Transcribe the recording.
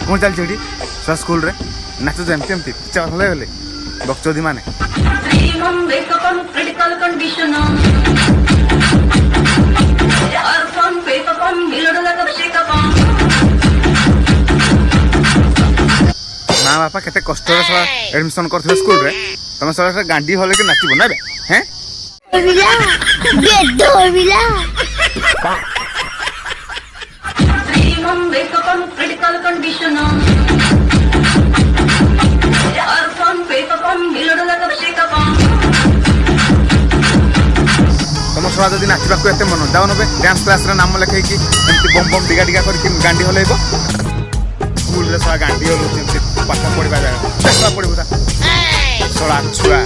कौन चलती एटी छुआ स्कूल रे नाच एमती एमती चल गले बक्चौदी माने माँ बापा केते कष्ट एडमिशन करथिले स्कूल रे तमे सब गांडी हले के नाचिबो ना बे हैं तुम छुआ जदि नाचवा को एते मन जाओ नबे डांस क्लास रे नाम लिखाई कि एमती बम बम डिगा डिगा करके गांडी हलेबो स्कूल रे छुआ गांडी हलो पाठ पढ़वा जाए देखवा पड़िबो ता सोला छुआ